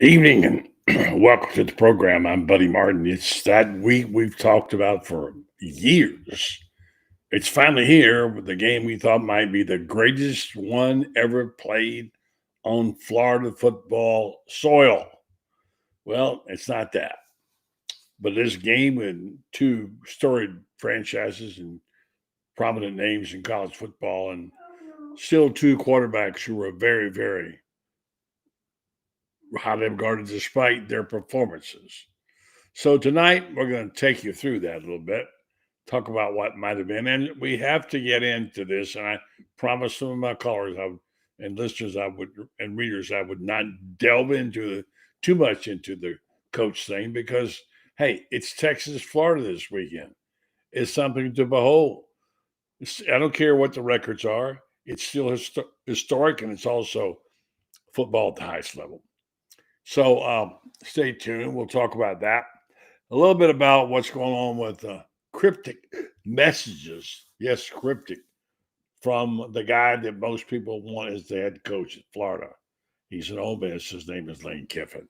Evening and welcome to the program. I'm Buddy Martin. It's that week we've talked about for years. It's finally here with the game we thought might be the greatest one ever played on Florida football soil. Well, it's not that. But this game with two storied franchises and prominent names in college football and still two quarterbacks who are very, very highly regarded despite their performances. So tonight we're going to take you through that a little bit, talk about what might have been, and we have to get into this. And I promised some of my callers and listeners and readers I would not delve into too much into the coach thing because hey, it's Texas, Florida this weekend. It's something to behold. I don't care what the records are; it's still historic, and it's also football at the highest level. So stay tuned. We'll talk about that. A little bit about what's going on with cryptic messages. Yes, cryptic from the guy that most people want as the head coach at Florida. He's an Ole Miss. His name is Lane Kiffin.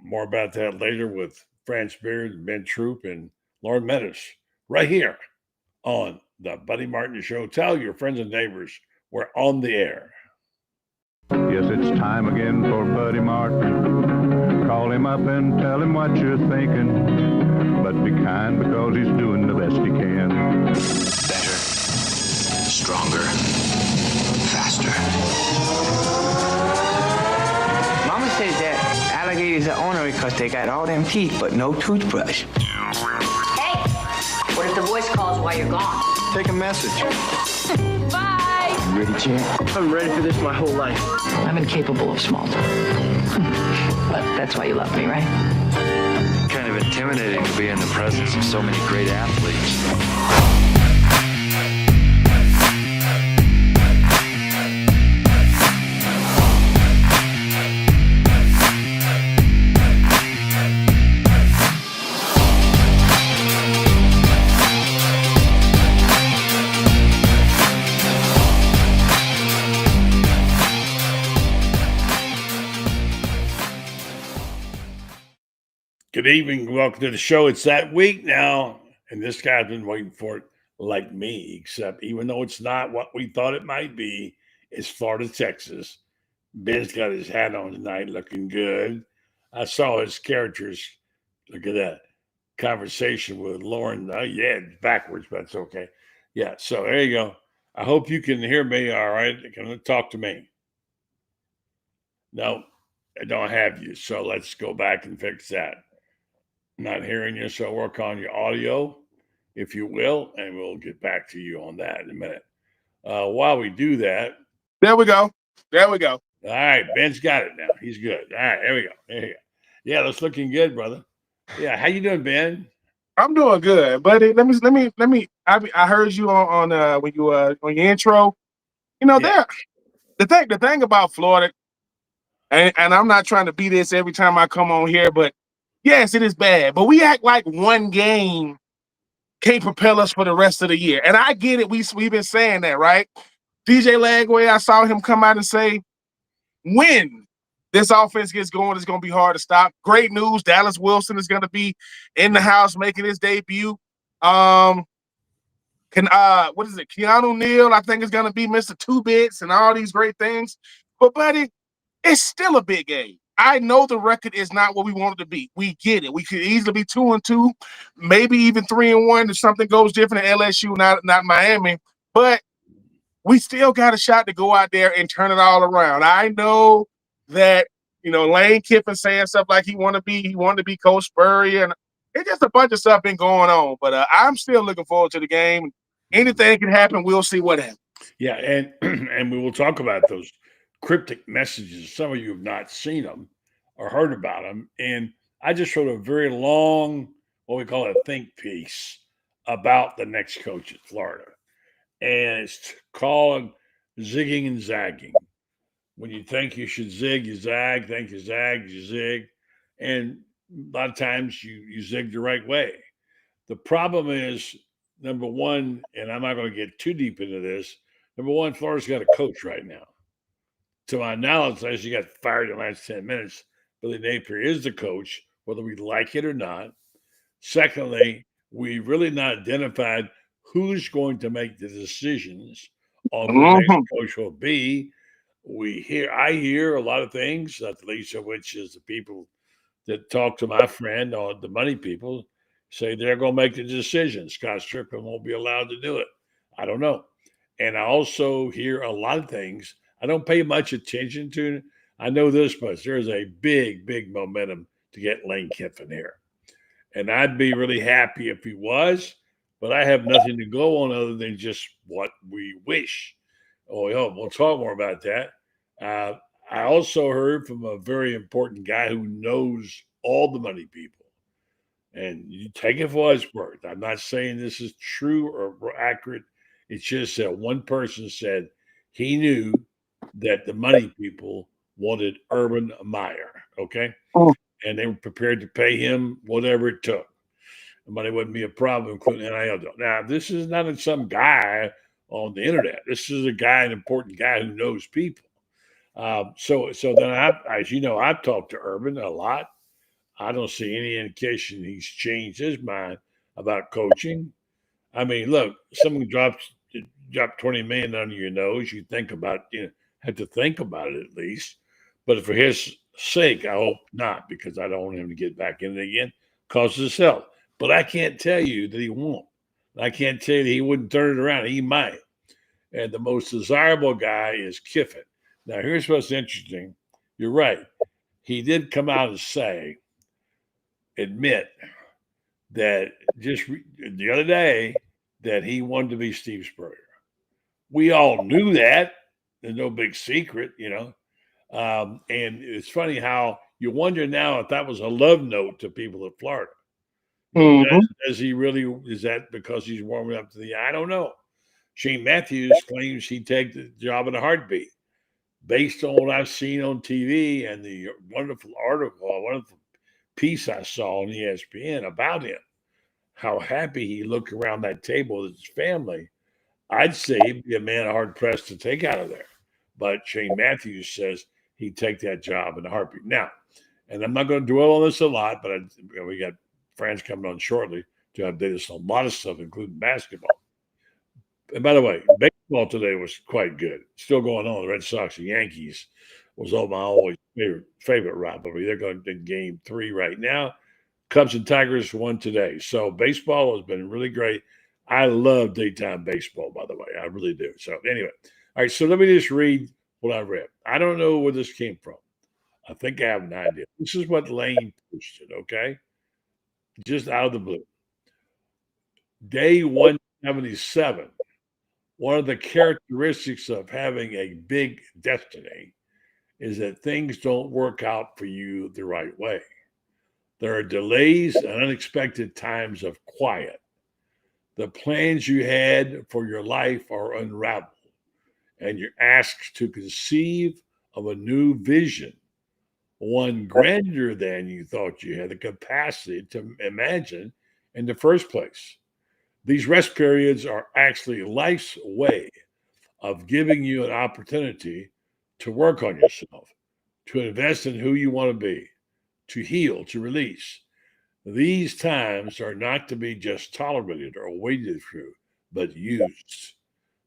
More about that later with Franz, Ben Troupe, and Loren Meadows right here on the Buddy Martin Show. Tell your friends and neighbors we're on the air. Yes, it's time again for Buddy Martin. Call him up and tell him what you're thinking. But be kind because he's doing the best he can. Better, stronger, faster. Mama says that alligators are ornery because they got all them teeth but no toothbrush. Hey, what if the voice calls while you're gone? Take a message. Bye. You ready, champ? I'm ready for this my whole life. I'm incapable of small talk. But that's why you love me, right? Kind of intimidating to be in the presence of so many great athletes. Good evening. Welcome to the show. It's that week now, and this guy's been waiting for it like me, except even though it's not what we thought it might be, it's Florida, Texas. Ben's got his hat on tonight, looking good. I saw his characters. Look at that conversation with Loren. Yeah, it's backwards, but it's okay. Yeah, so there you go. I hope you can hear me all right. Can you talk to me? No, I don't have you, so let's go back and fix that. Not hearing you, so work on your audio, if you will, and we'll get back to you on that in a minute. While we do that, there we go. All right, Ben's got it now. He's good. All right, there we go. Yeah, that's looking good, brother. Yeah, how you doing, Ben? I'm doing good, buddy. Let me. I heard you on when you on your intro. You know, Yeah. the thing about Florida, and I'm not trying to be this every time I come on here, but yes, it is bad. But we act like one game can't propel us for the rest of the year. And I get it. We've been saying that, right? DJ Lagway, I saw him come out and say, when this offense gets going, it's going to be hard to stop. Great news. Dallas Wilson is going to be in the house making his debut. What is it? Keanu Neal, I think, is going to be Mr. Two Bits and all these great things. But, buddy, it's still a big game. I know the record is not what we want it to be. We get it. We could easily be 2-2, maybe even 3-1 if something goes different at LSU, not Miami. But we still got a shot to go out there and turn it all around. I know that, Lane Kiffin saying stuff like he wanted to be Coach Spurrier, and it's just a bunch of stuff been going on. But I'm still looking forward to the game. Anything can happen. We'll see what happens. Yeah, and we will talk about those cryptic messages. Some of you have not seen them or heard about them. And I just wrote a very long, what we call a think piece about the next coach at Florida. And it's called Zigging and Zagging. When you think you should zig, you zag. Think you zag, you zig. And a lot of times you zig the right way. The problem is, number one, and I'm not going to get too deep into this, number one, Florida's got a coach right now. To my knowledge, as you got fired in the last 10 minutes, Billy Napier is the coach, whether we like it or not. Secondly, we really not identified who's going to make the decisions on who the next Mhm. coach will be. I hear a lot of things, not the least of which is the people that talk to my friend or the money people say they're going to make the decision. Scott Strickland won't be allowed to do it. I don't know. And I also hear a lot of things I don't pay much attention to. I know this much. There's a big, big momentum to get Lane Kiffin here. And I'd be really happy if he was, but I have nothing to go on other than just what we wish. Oh, yeah, we'll talk more about that. Uh, I also heard from a very important guy who knows all the money people. And you take it for what it's worth. I'm not saying this is true or accurate. It's just that one person said he knew that the money people wanted Urban Meyer. Okay. Mm. And they were prepared to pay him whatever it took. The money wouldn't be a problem, including NIL deal. Now, this is not some guy on the internet. This is a guy, an important guy who knows people. So then, as you know, I've talked to Urban a lot. I don't see any indication he's changed his mind about coaching. I mean, look, someone drop 20 million under your nose, you think about, have to think about it at least. But for his sake, I hope not, because I don't want him to get back in it again, cause his health. But I can't tell you that he won't. I can't tell you that he wouldn't turn it around. He might. And the most desirable guy is Kiffin. Now, here's what's interesting. You're right. He did come out and admit that just the other day that he wanted to be Steve Spurrier. We all knew that. There's no big secret, and it's funny how you wonder now if that was a love note to people in Florida. Mhm. Does he really? Is that because he's warming up to the? I don't know. Shane Matthews claims he'd take the job in a heartbeat, based on what I've seen on TV and the wonderful wonderful piece I saw on ESPN about him. How happy he looked around that table with his family. I'd say he'd be a man hard pressed to take out of there. But Shane Matthews says he'd take that job in a heartbeat. Now, and I'm not going to dwell on this a lot, but we got Franz coming on shortly to update us on a lot of stuff, including basketball. And by the way, baseball today was quite good. Still going on. The Red Sox and Yankees was all my always favorite rivalry. They're going to game 3 right now. Cubs and Tigers won today. So baseball has been really great. I love daytime baseball, by the way. I really do. So anyway, all right. So let me just read what I read. I don't know where this came from. I think I have an idea. This is what Lane posted, okay? Just out of the blue. Day 177. One of the characteristics of having a big destiny is that things don't work out for you the right way. There are delays and unexpected times of quiet. The plans you had for your life are unraveled, and you're asked to conceive of a new vision, one grander than you thought you had the capacity to imagine in the first place. These rest periods are actually life's way of giving you an opportunity to work on yourself, to invest in who you want to be, to heal, to release. These times are not to be just tolerated or waded through, but used.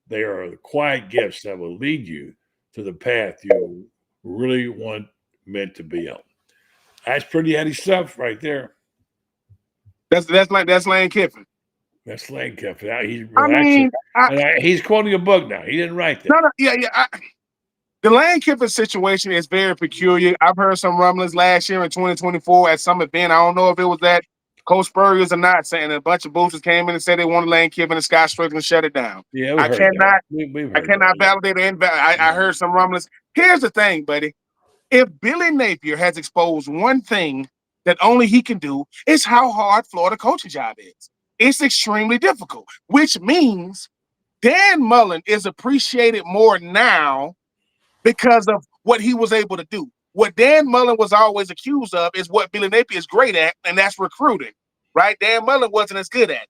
They are the quiet gifts that will lead you to the path you really meant to be on. That's pretty heady stuff right there. That's Lane Kiffin. That's Lane Kiffin. He's quoting a book now. He didn't write that. No, yeah. The Lane Kiffin situation is very peculiar. I've heard some rumblings last year in 2024 at some event. I don't know if it was at Coach Spurrier's or not, saying a bunch of boosters came in and said they wanted Lane Kiffin and Scott Strickland shut it down. Yeah, I cannot validate or invalidate. I heard some rumblings. Here's the thing, buddy. If Billy Napier has exposed one thing that only he can do, is how hard Florida coaching job is. It's extremely difficult, which means Dan Mullen is appreciated more now because of what he was able to do. What Dan Mullen was always accused of is what Billy Napier is great at, and that's recruiting, right? Dan Mullen wasn't as good at it.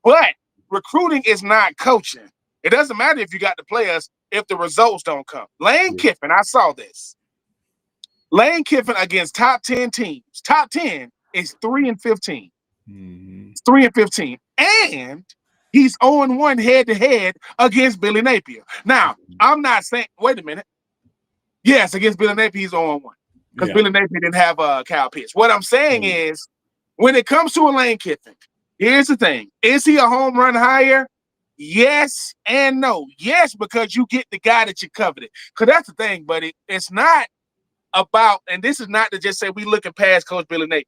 But recruiting is not coaching. It doesn't matter if you got the players if the results don't come. Lane Kiffin, I saw this. Lane Kiffin against top 10 teams. Top 10 is 3-15. It's 3-15. And he's 0-1 head-to-head against Billy Napier. Now, I'm not saying, wait a minute. Yes, against Billy Napier, he's 0-1. Because Billy Napier didn't have Kyle Pitts. What I'm saying is, when it comes to a Lane Kiffin, here's the thing. Is he a home run hire? Yes and no. Yes, because you get the guy that you coveted. Because that's the thing, buddy. It's not about, and this is not to just say we looking past Coach Billy Napier.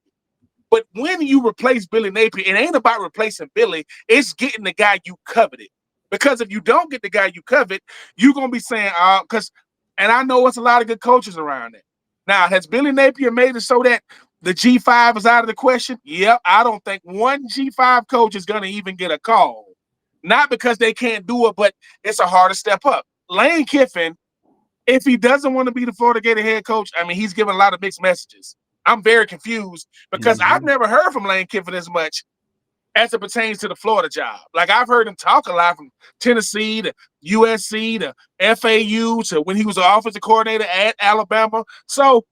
But when you replace Billy Napier, it ain't about replacing Billy. It's getting the guy you coveted. Because if you don't get the guy you covet, you're going to be saying, and I know it's a lot of good coaches around there. Now, has Billy Napier made it so that the G5 is out of the question? Yep. I don't think one G5 coach is going to even get a call. Not because they can't do it, but it's a harder step up. Lane Kiffin, if he doesn't want to be the Florida Gator head coach, I mean, he's given a lot of mixed messages. I'm very confused because I've never heard from Lane Kiffin as much as it pertains to the Florida job. Like, I've heard him talk a lot from Tennessee to USC to FAU to when he was an offensive coordinator at Alabama. So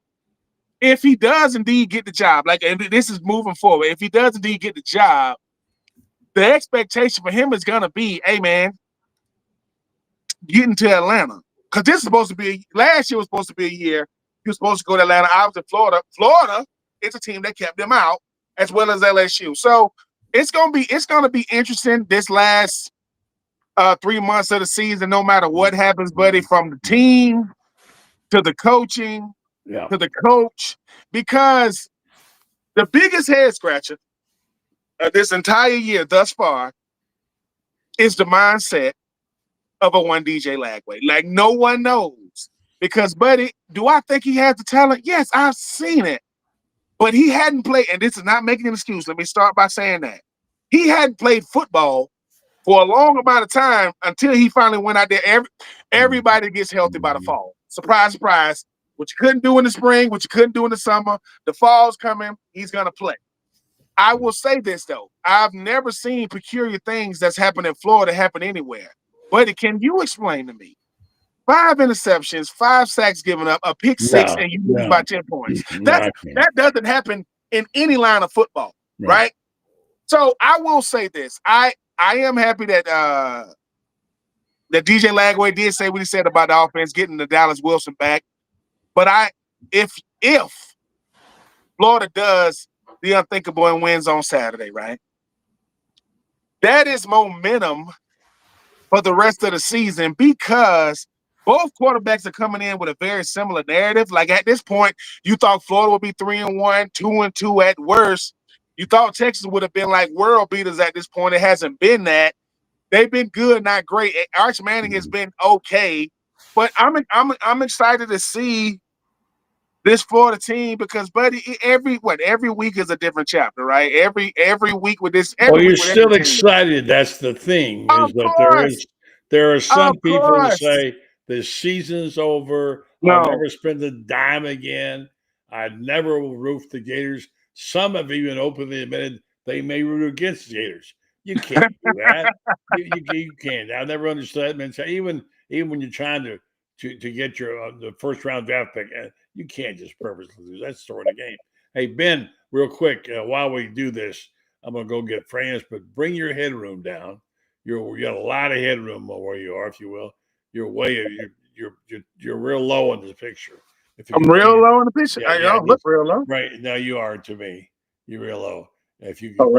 if he does indeed get the job, like, and this is moving forward, if he does indeed get the job, the expectation for him is going to be, hey, man, getting to Atlanta. Because this is supposed to be, last year was supposed to be a year he was supposed to go to Atlanta. I was in Florida. Florida is a team that kept them out, as well as LSU. So it's gonna be interesting this last 3 months of the season, no matter what happens, buddy, from the team to the coaching to the coach, because the biggest head scratcher of this entire year thus far is the mindset of a one DJ Lagway. Like, no one knows. Because, buddy, do I think he has the talent? Yes, I've seen it. But he hadn't played, and this is not making an excuse. Let me start by saying that. He hadn't played football for a long amount of time until he finally went out there. Everybody gets healthy by the fall. Surprise, surprise. What you couldn't do in the spring, what you couldn't do in the summer, the fall's coming, he's going to play. I will say this, though. I've never seen peculiar things that's happened in Florida happen anywhere. Buddy, can you explain to me? 5 interceptions, 5 sacks given up, a pick six, and you lose by 10 points. That doesn't happen in any line of football, right? So I will say this. I am happy that that DJ Lagway did say what he said about the offense, getting the Dallas Wilson back. But if Florida does the unthinkable and wins on Saturday, right? That is momentum for the rest of the season because both quarterbacks are coming in with a very similar narrative. Like, at this point, you thought Florida would be 3-1, 2-2 at worst. You thought Texas would have been like world beaters at this point. It hasn't been that. They've been good, not great. Arch Manning has been okay, but I'm excited to see this Florida team because, buddy, every week is a different chapter, right? Every week with this. Well, you're still excited. That's the thing. Of course. There are some people who say the season's over. No. I'll never spend a dime again. I never will root for the Gators. Some have even openly admitted they may root against the Gators. You can't do that. you can't. I never understood that. Even when you're trying to get your the first round draft pick, you can't just purposely lose. That's throwing the game. Hey, Ben, real quick, while we do this, I'm gonna go get Franz, but bring your headroom down. You got a lot of headroom where you are, if you will. You're real low in the picture. I'm real low in the picture. I don't look real low. Right now, you are to me. You're real low. If you can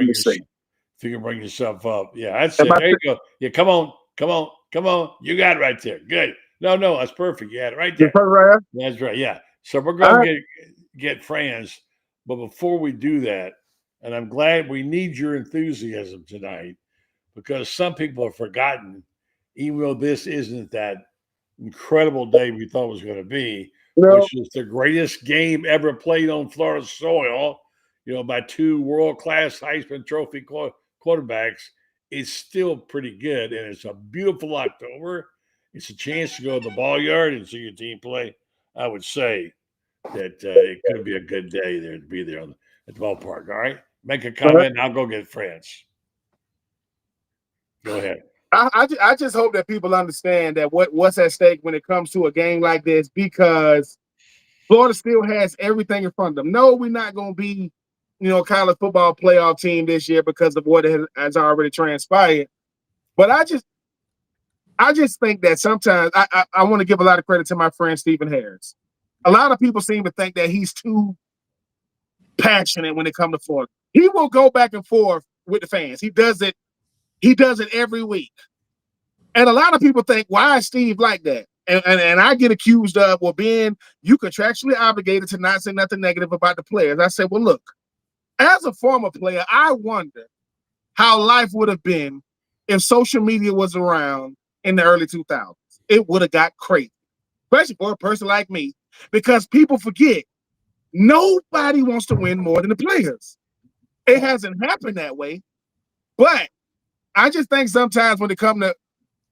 bring yourself up, that's it. There you go. Yeah, come on. You got it right there. Good. No, that's perfect. You had it right there. Right. That's right. Yeah. So we're going to get Franz, but before we do that, and I'm glad we need your enthusiasm tonight, because some people have forgotten, even though this isn't that incredible day we thought it was going to be, which was the greatest game ever played on Florida soil, by 2 world-class Heisman Trophy quarterbacks. It's still pretty good, and it's a beautiful October. It's a chance to go to the ball yard and see your team play. I would say that it could be a good day there to be there at the ballpark. All right? Make a comment, and I'll go get Franz. Go ahead. I just hope that people understand that what's at stake when it comes to a game like this, because Florida still has everything in front of them. No, we're not going to be, college football playoff team this year because of what has already transpired. But I just think that sometimes I want to give a lot of credit to my friend Stephen Harris. A lot of people seem to think that he's too passionate when it comes to Florida. He will go back and forth with the fans. He does it every week. And a lot of people think, why is Steve like that? And I get accused of, well, Ben, you contractually obligated to not say nothing negative about the players. I said, well, look, as a former player, I wonder how life would have been if social media was around in the early 2000s. It would have got crazy, especially for a person like me, because people forget nobody wants to win more than the players. It hasn't happened that way, but I just think sometimes when it comes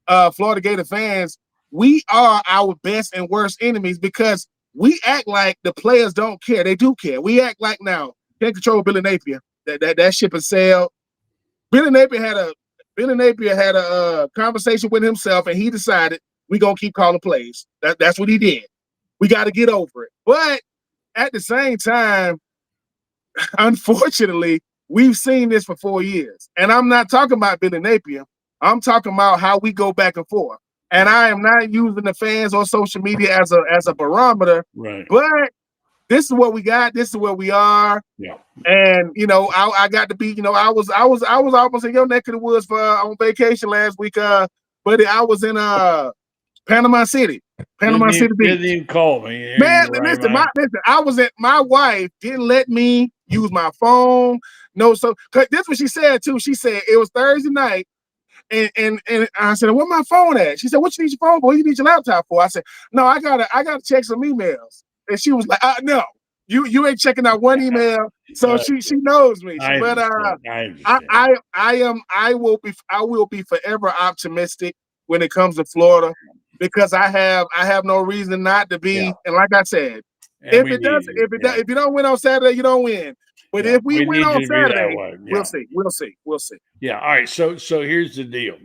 to Florida Gator fans, we are our best and worst enemies because we act like the players don't care. They do care. We act like now can't control Billy Napier. That ship has sailed. Billy Napier had a conversation with himself, and he decided we're gonna keep calling plays. That's what he did. We got to get over it. But at the same time, unfortunately, we've seen this for 4 years. And I'm not talking about Billy Napier. I'm talking about how we go back and forth. And I am not using the fans or social media as a barometer. Right. But this is what we got. This is where we are. Yeah. And I got to be. I was almost in your neck of the woods on vacation last week. But I was in Panama City. City Beach. Didn't even call me. Man, listen, I was at my wife didn't let me use my phone. No, so this is what she said too. She said it was Thursday night, and I said, "Where my phone at?" She said, "What you need your phone for? What you need your laptop for?" I said, "No, I gotta check some emails." And she was like, "No, you ain't checking out one email." So she knows me. I will be forever optimistic when it comes to Florida. Because I have no reason not to be, and like I said, if you don't win on Saturday, you don't win. But if we win on Saturday, we'll see. Yeah. All right. So here's the deal.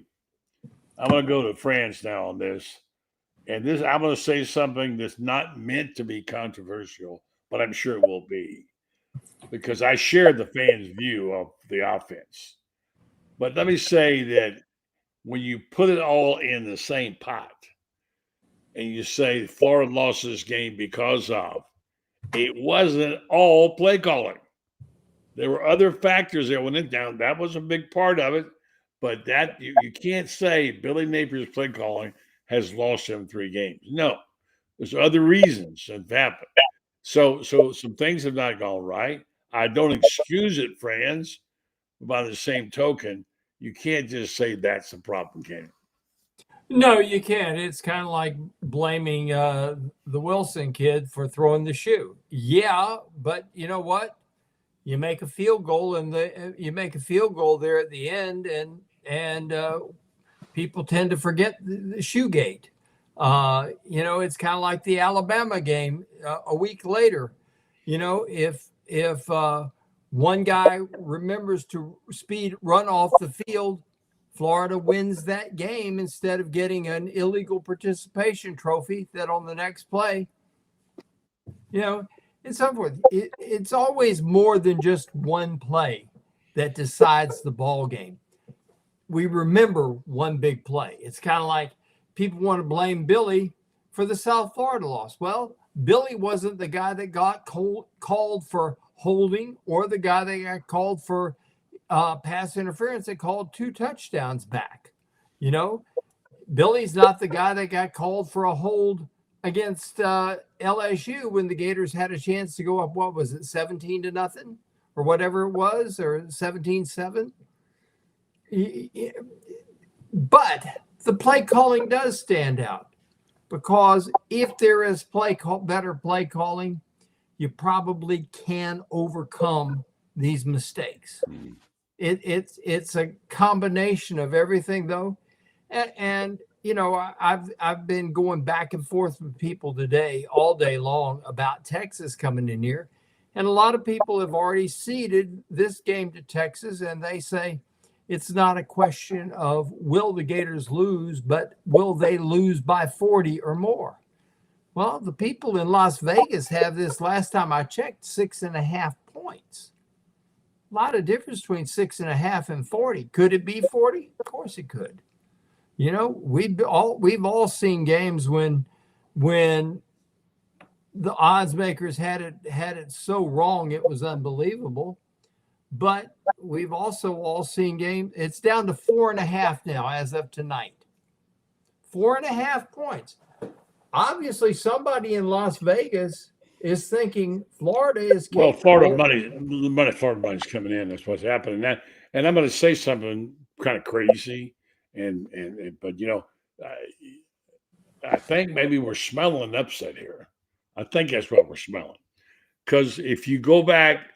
I'm going to go to Franz now on this, and I'm going to say something that's not meant to be controversial, but I'm sure it will be, because I share the fans' view of the offense. But let me say that when you put it all in the same pot, and you say Florida lost this game because of, it wasn't all play calling. There were other factors that went in down. That was a big part of it, but that you can't say Billy Napier's play calling has lost him 3 games. No, there's other reasons that have happened. So some things have not gone right. I don't excuse it, Franz. By the same token, you can't just say that's the problem, can you? No, you can't. It's kind of like blaming the Wilson kid for throwing the shoe. Yeah, but you know what? You make a field goal, you make a field goal there at the end, and people tend to forget the shoe gate. It's kind of like the Alabama game a week later. If one guy remembers to run off the field, Florida wins that game instead of getting an illegal participation trophy that on the next play, and so forth. It's always more than just one play that decides the ball game. We remember one big play. It's kind of like people want to blame Billy for the South Florida loss. Well, Billy wasn't the guy that got called for holding or the guy that got called for pass interference that called 2 touchdowns back. Billy's not the guy that got called for a hold against LSU when the Gators had a chance to go up, 17-0 or whatever it was, or 17-7. But the play calling does stand out, because if there is better play calling, you probably can overcome these mistakes. It's a combination of everything, though, and I've been going back and forth with people today all day long about Texas coming in here, and a lot of people have already ceded this game to Texas, and they say it's not a question of will the Gators lose, but will they lose by 40 or more? Well, the people in Las Vegas have this, last time I checked, 6.5 points. A lot of difference between 6.5 and 40. Could it be 40? Of course it could. You know, we've all seen games when the odds makers had it so wrong it was unbelievable. But we've also all seen games. It's down to 4.5 now as of tonight. 4.5 points. Obviously, somebody in Las Vegas is thinking Florida is capable. Well, Florida money's coming in. That's what's happening. And I'm going to say something kind of crazy, but you know, I think maybe we're smelling an upset here. I think that's what we're smelling. Because if you go back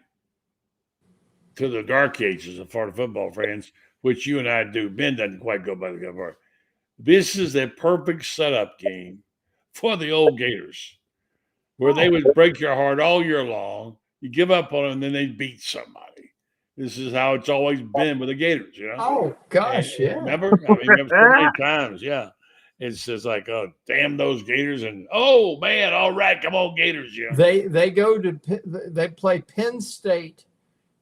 to the dark ages of Florida football fans, which you and I do, Ben doesn't quite go by the cover. This is a perfect setup game for the old Gators, where they would break your heart all year long. You give up on them, and then they beat somebody. This is how it's always been with the Gators, you know? Oh, gosh, yeah. Remember? I mean, remember so many times, yeah. It's just like, oh, damn those Gators, and oh man, all right, come on, Gators, yeah. They play Penn State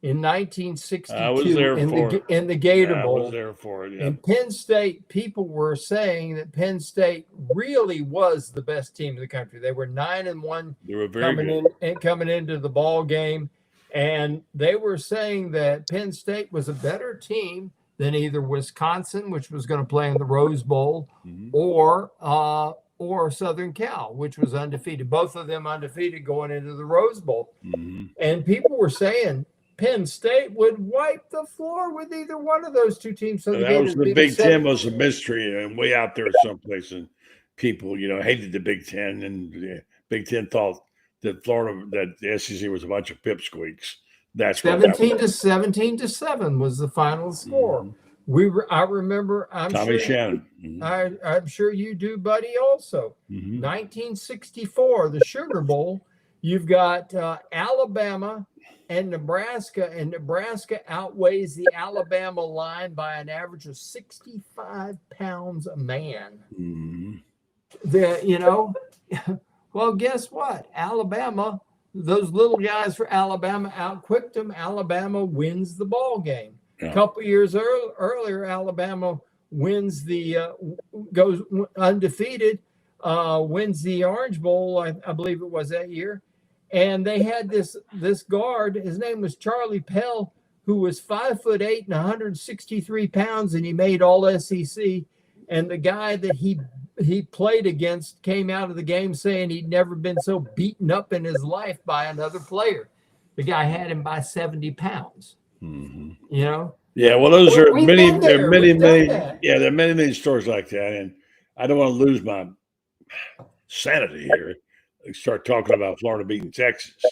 in 1962 I was there in the Gator Bowl. I was there for it, yeah. And Penn State, people were saying that Penn State really was the best team in the country. They were 9-1. They were very good. Coming into the ball game, and they were saying that Penn State was a better team than either Wisconsin, which was going to play in the Rose Bowl, or Southern Cal, which was undefeated. Both of them undefeated going into the Rose Bowl. Mm-hmm. And people were saying Penn State would wipe the floor with either one of those two teams. So that was the Big Ten was a mystery, and way out there someplace, and people, you know, hated the Big Ten, and the Big Ten thought that the SEC was a bunch of pipsqueaks. That's 17-7 was the final score. Mm-hmm. I remember. Tommy Shannon. Mm-hmm. I'm sure you do, buddy. Also, 1964, the Sugar Bowl. You've got Alabama and Nebraska outweighs the Alabama line by an average of 65 pounds a man. Mm-hmm. Well, guess what? Alabama. Those little guys for Alabama outquicked them. Alabama wins the ball game. Yeah. A couple years earlier, Alabama wins goes undefeated, wins the Orange Bowl, I believe it was that year. And they had this guard. His name was Charlie Pell, who was 5'8" and 163 pounds, and he made all SEC. And the guy that he played against came out of the game saying he'd never been so beaten up in his life by another player. The guy had him by 70 pounds. Mm-hmm. You know? Yeah, well, those are many. There are many. Yeah, there are many stories like that, and I don't want to lose my sanity here. Start talking about Florida beating Texas,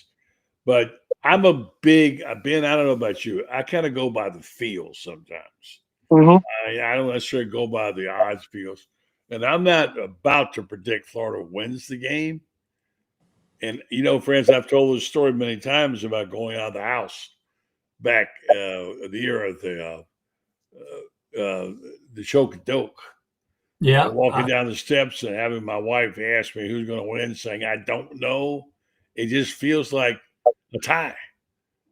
but Ben, I don't know about you. I kind of go by the feel sometimes. Mm-hmm. I don't necessarily go by the odds feels. And I'm not about to predict Florida wins the game. And, you know, friends, I've told this story many times about going out of the house back the year of the choke-a-doke. Yeah. Walking down the steps and having my wife ask me who's going to win, saying, I don't know. It just feels like a tie,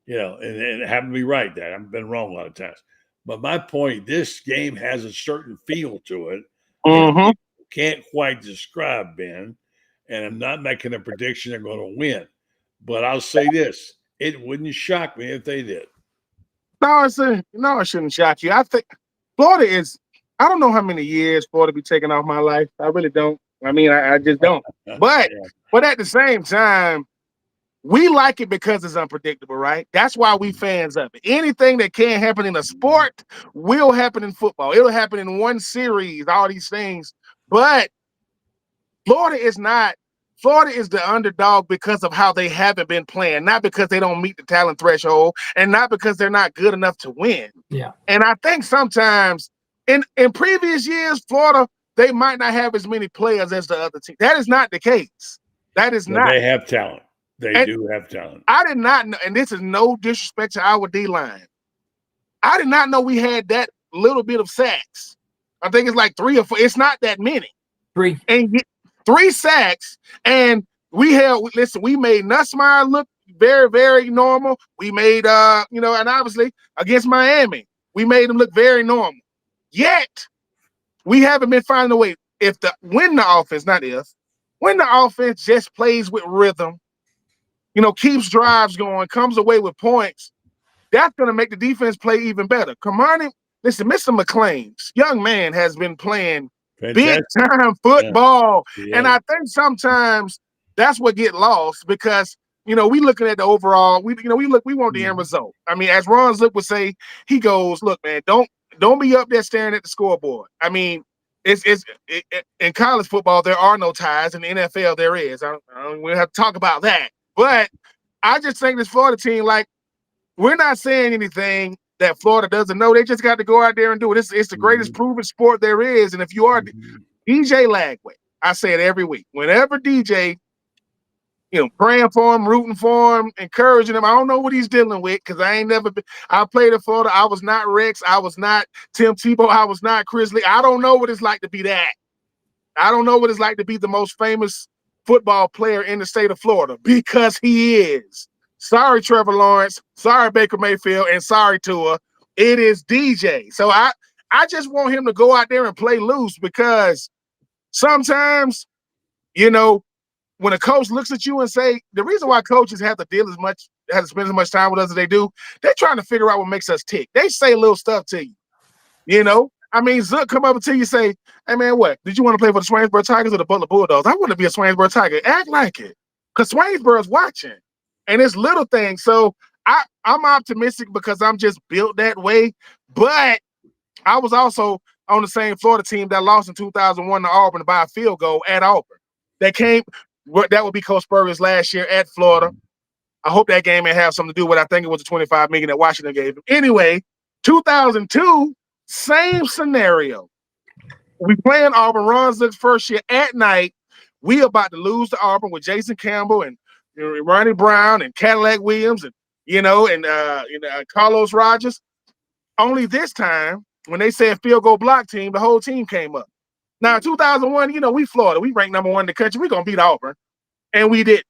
you know, and it happened to be right that I've been wrong a lot of times. But my point, this game has a certain feel to it. Mm-hmm. Can't quite describe, Ben, and I'm not making a prediction they're going to win. But I'll say this: it wouldn't shock me if they did. No, it shouldn't shock you. I think Florida is. I don't know how many years Florida be taking off my life. I really don't. I mean, I just don't. But at the same time, we like it because it's unpredictable, right? That's why we fans of it. Anything that can happen in a sport will happen in football. It'll happen in one series, all these things. But Florida is the underdog because of how they haven't been playing, not because they don't meet the talent threshold and not because they're not good enough to win. Yeah. And I think sometimes in previous years, Florida, they might not have as many players as the other team. That is not the case. That is not. They have talent. They do have talent. I did not know, and this is no disrespect to our D-line. I did not know we had that little bit of sacks. I think it's like 3 or 4. It's not that many. 3. And 3 sacks, and we made Nussmeier look very, very normal. We made, and obviously against Miami, we made him look very normal. Yet, we haven't been finding a way. When the offense just plays with rhythm, keeps drives going, comes away with points, that's going to make the defense play even better. Kamani, listen, Mr. McClain's young man has been playing big-time football, and I think sometimes that's what get lost because we looking at the overall. We want the end result. I mean, as Ron Zook would say, he goes, "Look, man, don't be up there staring at the scoreboard." I mean, it's in college football there are no ties. In the NFL there is. We have to talk about that, but I just think this Florida team, like, we're not saying anything that Florida doesn't know. They just got to go out there and do it. It's the greatest proven sport there is. And if you are DJ Lagway, I say it every week. Whenever DJ, praying for him, rooting for him, encouraging him. I don't know what he's dealing with because I ain't never been. I played in Florida. I was not Rex. I was not Tim Tebow. I was not Chris Lee. I don't know what it's like to be that. I don't know what it's like to be the most famous football player in the state of Florida because he is. Sorry, Trevor Lawrence. Sorry, Baker Mayfield. And sorry, Tua. It is DJ. So I just want him to go out there and play loose because sometimes, when a coach looks at you and say, the reason why coaches have to spend as much time with us as they do, they're trying to figure out what makes us tick. They say little stuff to you, I mean, Zook come up and tell you, say, hey, man, what? Did you want to play for the Swainsboro Tigers or the Butler Bulldogs? I want to be a Swainsboro Tiger. Act like it because Swainsboro's watching. And it's little things. So I'm optimistic because I'm just built that way. But I was also on the same Florida team that lost in 2001 to Auburn by a field goal at Auburn. That would be Coach Spurrier's last year at Florida. I hope that game may have something to do with, I think it was the $25 million that Washington gave him. Anyway, 2002, same scenario. We playing Auburn, Ron Zook's first year at night. We about to lose to Auburn with Jason Campbell and Ronnie Brown and Cadillac Williams and Carlos Rogers. Only this time, when they said field goal block team, the whole team came up. Now, in 2001, we Florida. We ranked number 1 in the country. We're going to beat Auburn. And we didn't.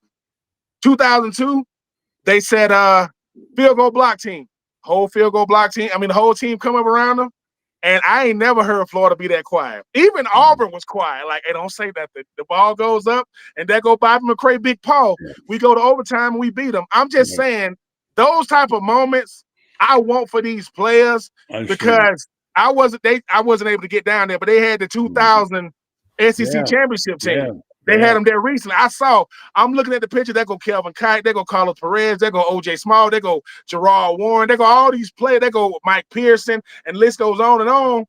2002, they said field goal block team. Whole field goal block team. I mean, the whole team come up around them. And I ain't never heard Florida be that quiet. Even Auburn was quiet. Like, hey, don't say that. The ball goes up, and that go Bobby McCray, Big Paul. We go to overtime, and we beat them. I'm just saying, those type of moments I want for these players because I wasn't able to get down there, but they had the 2000 SEC championship team. They had them there recently. I'm looking at the picture. They go Kelvin Kite. They go Carlos Perez. They go O.J. Small. They go Gerard Warren. They go all these players. They go Mike Pearson, and list goes on and on.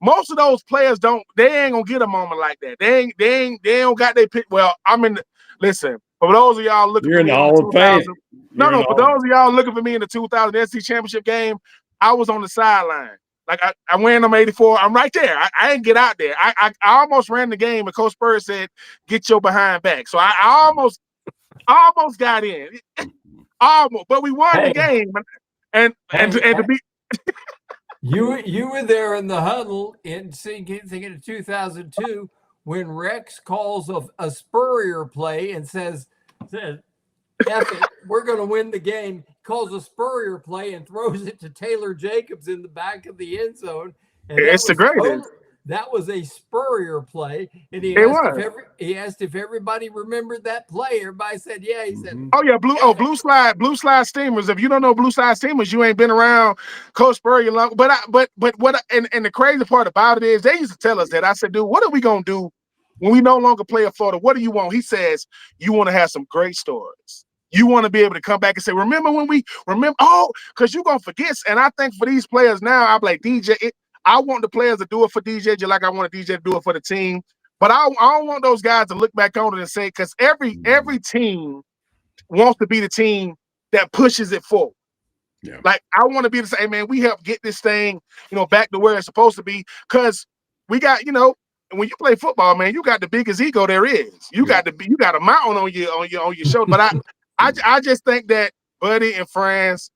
Most of those players they ain't gonna get a moment like that. They don't got their pick. Well, listen, for those of y'all looking for me in the Hall of Fame. For those of y'all looking for me in the 2000 SEC championship game, I was on the sideline. Like I win them 84. I'm right there. I didn't get out there. I almost ran the game, and Coach Spurs said, "Get your behind back." So I almost got in. Almost, but we won the game. And to be you were there in the huddle thinking of 2002 when Rex calls a Spurrier play and says, F it, we're going to win the game. Calls a Spurrier play and throws it to Taylor Jacobs in the back of the end zone. And it's the greatest. That was a Spurrier play, and he asked if everybody remembered that play. Everybody said, "Yeah." He said, "Oh yeah, blue slide steamers." If you don't know blue slide steamers, you ain't been around Coach Spurrier long. But what and the crazy part about it is they used to tell us that. I said, "Dude, what are we gonna do when we no longer play at Florida? What do you want?" He says, "You want to have some great stories. You want to be able to come back and say, remember when we remember? Oh, because you're gonna forget." And I think for these players now, I'm like, DJ. I want the players to do it for DJ, just like I want a DJ to do it for the team. But I don't want those guys to look back on it and say, because every team wants to be the team that pushes it forward. Yeah. Like I want to be the same, man. We help get this thing, back to where it's supposed to be. Because we got, when you play football, man, you got the biggest ego there is. You got a mountain on your shoulder. But I just think that Buddy and Franz,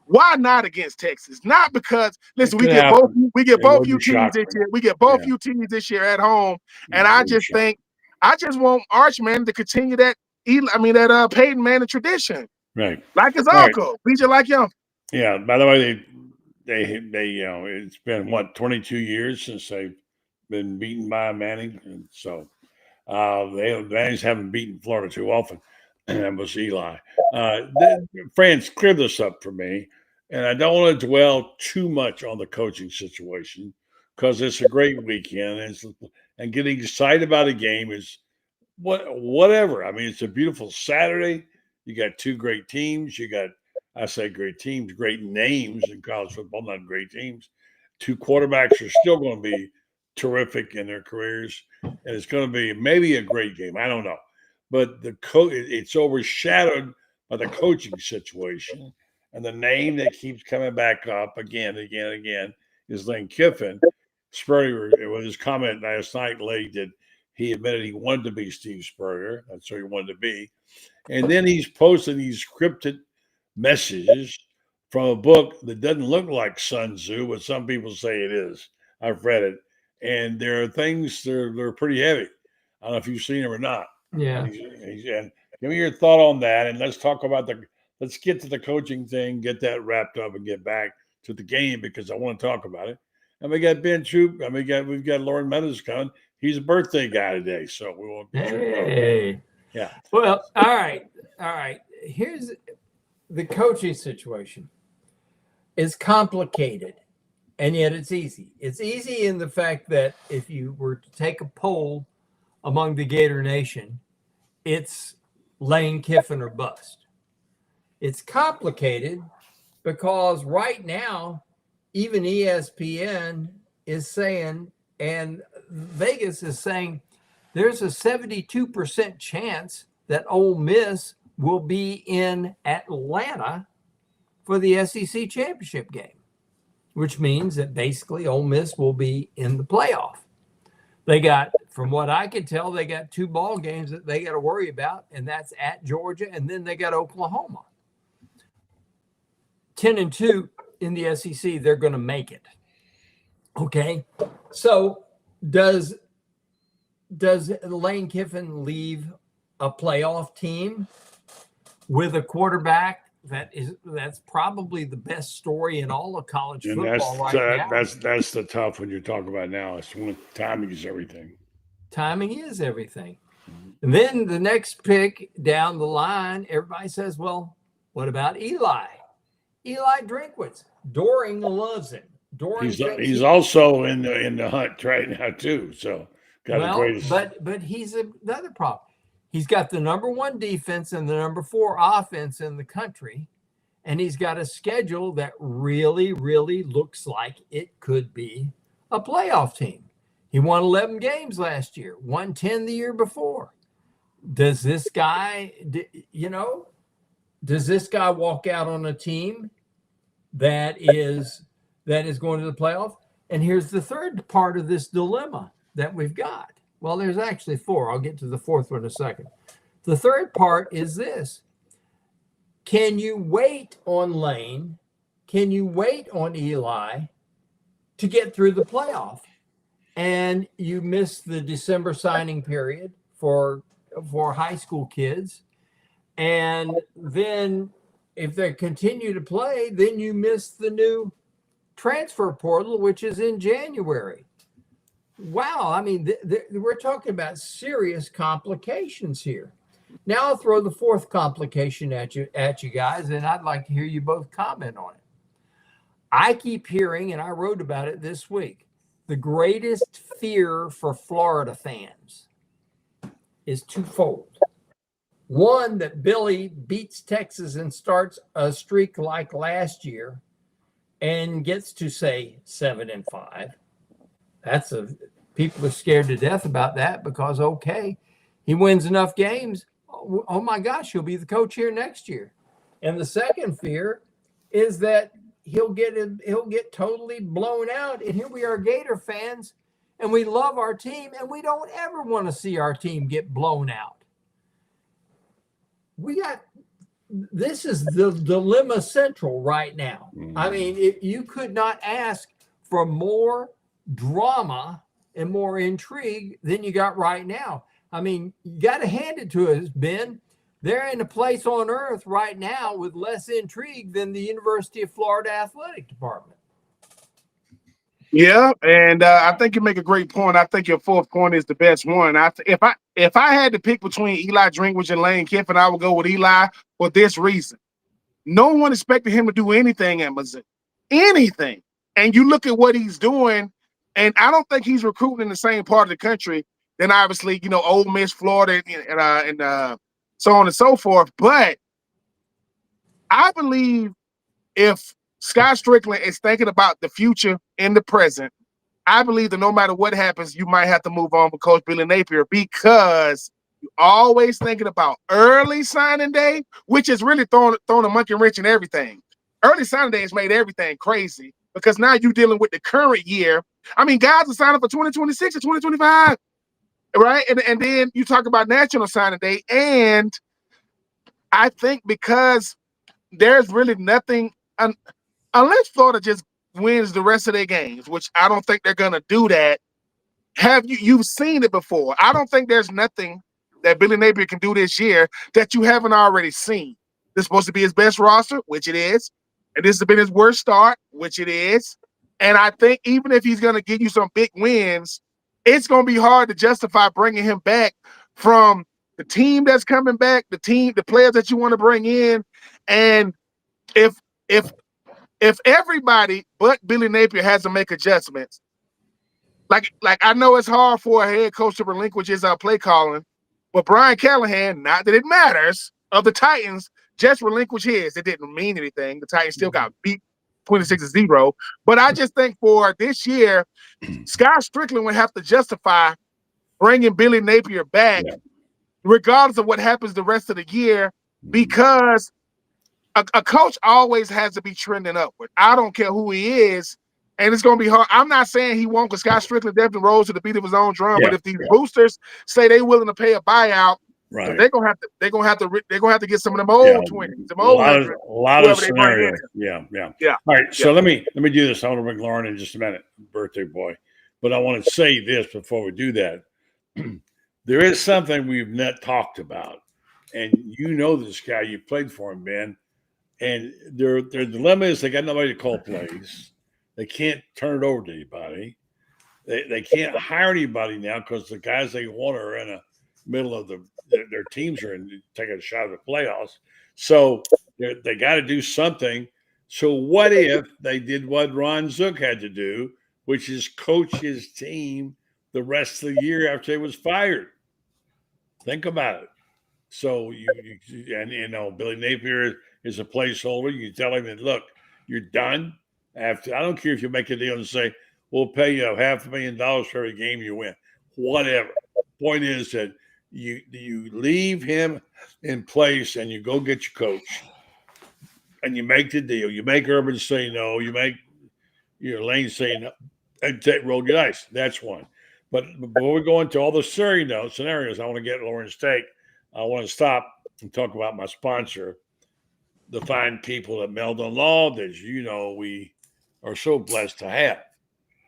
Why not against Texas? Not because listen, we could get both happen. we get It both wouldn't UTs shock this me. year. We get both Yeah. UTs this year at home, and Yeah, it I wouldn't just shock think I just want Archman to continue that Peyton Manning tradition, me. Right. like his All right. uncle, BJ like him. Yeah. By the way, they it's been what 22 years since they've been beaten by Manning, and so Manning's haven't beaten Florida too often. And that was Eli. Franz, clear this up for me, and I don't want to dwell too much on the coaching situation because it's a great weekend, and getting excited about a game is whatever. I mean, it's a beautiful Saturday. You got two great teams. I say great teams, great names in college football, not great teams. Two quarterbacks are still going to be terrific in their careers, and it's going to be maybe a great game. I don't know, but it's overshadowed by the coaching situation, and the name that keeps coming back up again is Lane Kiffin. Spurrier, with his comment last night, late that he admitted he wanted to be Steve Spurrier. That's who he wanted to be. And then he's posting these scripted messages from a book that doesn't look like Sun Tzu, but some people say it is. I've read it. And there are things they're pretty heavy. I don't know if you've seen them or not. Yeah. And give me your thought on that. And let's get to the coaching thing, get that wrapped up and get back to the game because I want to talk about it. And we got Ben Troupe. And we've got Loren Meadows coming. He's a birthday guy today, so we won't. Hey. Yeah. Well, all right. Here's the coaching situation. It's complicated, and yet it's easy. It's easy in the fact that if you were to take a poll among the Gator Nation, it's Lane Kiffin or bust. It's complicated because right now, even ESPN is saying, and Vegas is saying, there's a 72% chance that Ole Miss will be in Atlanta for the SEC championship game, which means that basically Ole Miss will be in the playoff. They got, from what I can tell, they got two ball games that they got to worry about, and that's at Georgia, and then they got Oklahoma. 10-2 in the SEC, they're going to make it. Okay, so does Lane Kiffin leave a playoff team with a quarterback that's probably the best story in all of college football now? That's the tough one you're talking about now. It's when timing is everything. Timing is everything. And then the next pick down the line, everybody says, well, what about Eli? Eli Drinkwitz. Doring loves him. He's also in the hunt right now too. So but he's another problem. He's got the number 1 defense and the number 4 offense in the country, and he's got a schedule that really, really looks like it could be a playoff team. He won 11 games last year, won 10 the year before. Does this guy walk out on a team that is going to the playoff? And here's the third part of this dilemma that we've got. Well, there's actually 4. I'll get to the fourth one in a second. The third part is this. Can you wait on Lane? Can you wait on Eli to get through the playoff? And you miss the December signing period for high school kids. And then if they continue to play, then you miss the new transfer portal, which is in January. Wow. I mean, we're talking about serious complications here. Now I'll throw the fourth complication at you guys, and I'd like to hear you both comment on it. I keep hearing, and I wrote about it this week, the greatest fear for Florida fans is twofold. One, that Billy beats Texas and starts a streak like last year and gets to, say, 7-5. People are scared to death about that because, okay, he wins enough games. Oh my gosh, he'll be the coach here next year. And the second fear is that he'll get totally blown out. And here we are, Gator fans, and we love our team, and we don't ever want to see our team get blown out. We got this is the dilemma central right now. I mean, you could not ask for more drama and more intrigue than you got right now. I mean, you got to hand it to us, Ben. They're in a place on earth right now with less intrigue than the University of Florida Athletic Department. Yeah, and I think you make a great point. I think your fourth point is the best one. If I had to pick between Eli Drinkwitz and Lane Kiffin, I would go with Eli for this reason. No one expected him to do anything at Missouri, anything. And you look at what he's doing, and I don't think he's recruiting in the same part of the country. Then obviously, Ole Miss, Florida, and so on and so forth. But I believe if Scott Strickland is thinking about the future and the present, I believe that no matter what happens, you might have to move on with Coach Billy Napier because you're always thinking about early signing day, which is really throwing a monkey wrench in everything. Early signing day has made everything crazy because now you're dealing with the current year. I mean, guys are signing for 2026 or 2025, right? And then you talk about national signing day, and I think because there's really nothing unless Florida just wins the rest of their games, which I don't think they're gonna do that. You've seen it before? I don't think there's nothing that Billy Napier can do this year that you haven't already seen. This is supposed to be his best roster, which it is, and this has been his worst start, which it is. And I think even if he's gonna give you some big wins, it's gonna be hard to justify bringing him back from the team that's coming back, the players that you want to bring in, and if everybody but Billy Napier has to make adjustments, like I know it's hard for a head coach to relinquish his play calling, but Brian Callahan, not that it matters, of the Titans, just relinquished his. It didn't mean anything. The Titans still got beat 26-0. But I just think for this year, Scott Strickland would have to justify bringing Billy Napier back, regardless of what happens the rest of the year, because a coach always has to be trending upward. I don't care who he is, and it's going to be hard. I'm not saying he won't, because Scott Strickland definitely rolls to the beat of his own drum. But if these boosters say they're willing to pay a buyout, right, they're gonna have to get some of them old 20s, them old a lot of scenarios. Yeah. All right, so let me do this. I want to bring Loren in just a minute, birthday boy. But I want to say this before we do that. There is something we've not talked about, and you know this guy. You played for him, Ben. And their dilemma is they got nobody to call plays. They can't turn it over to anybody. They can't hire anybody now because the guys they want are in the middle of their teams are in taking a shot at the playoffs. So they got to do something. So what if they did what Ron Zook had to do, which is coach his team the rest of the year after he was fired? Think about it. So Billy Napier is a placeholder. You tell him that, look, you're done. I don't care if you make a deal and say, we'll pay you $500,000 for every game you win. Whatever. Point is that you leave him in place and you go get your coach and you make the deal. You make Urban say no. You make Lane say no. And roll the dice. That's one. But before we go into all the scenarios, I want to get Loren's take. I want to stop and talk about my sponsor, the fine people at Meldon Law that we are so blessed to have.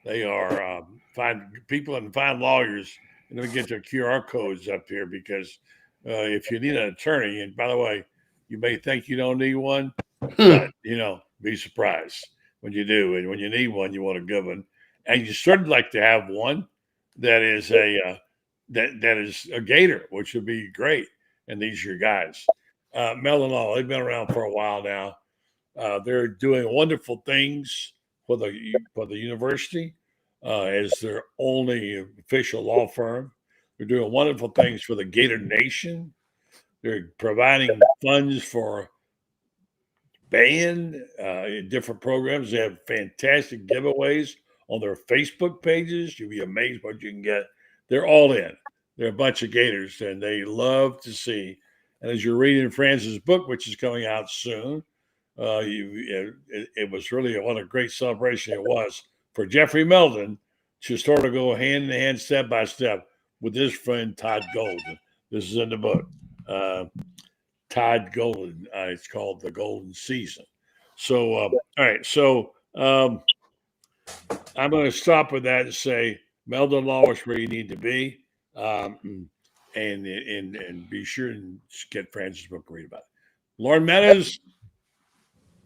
They are fine people and fine lawyers. And let me get their QR codes up here because if you need an attorney, and by the way, you may think you don't need one, but be surprised when you do. And when you need one, you want a good one. And you certainly like to have one that is that is a Gator, which would be great. And these are your guys. Meldon Law, they've been around for a while now. They're doing wonderful things for the university as their only official law firm. They're doing wonderful things for the Gator Nation. They're providing funds for band, different programs. They have fantastic giveaways on their Facebook pages. You'll be amazed what you can get. They're all in. They're a bunch of Gators, and they love to see. And as you're reading Franz's book, which is coming out soon, it was really what a great celebration it was for Jeffrey Meldon to sort of go hand in hand, step by step, with his friend Todd Golden. This is in the book. Tide Golden. It's called the Golden Season. So, all right. So I'm going to stop with that and say Meldon Law is where you need to be, and be sure and get Francis' book and read about it. Loren Meadows,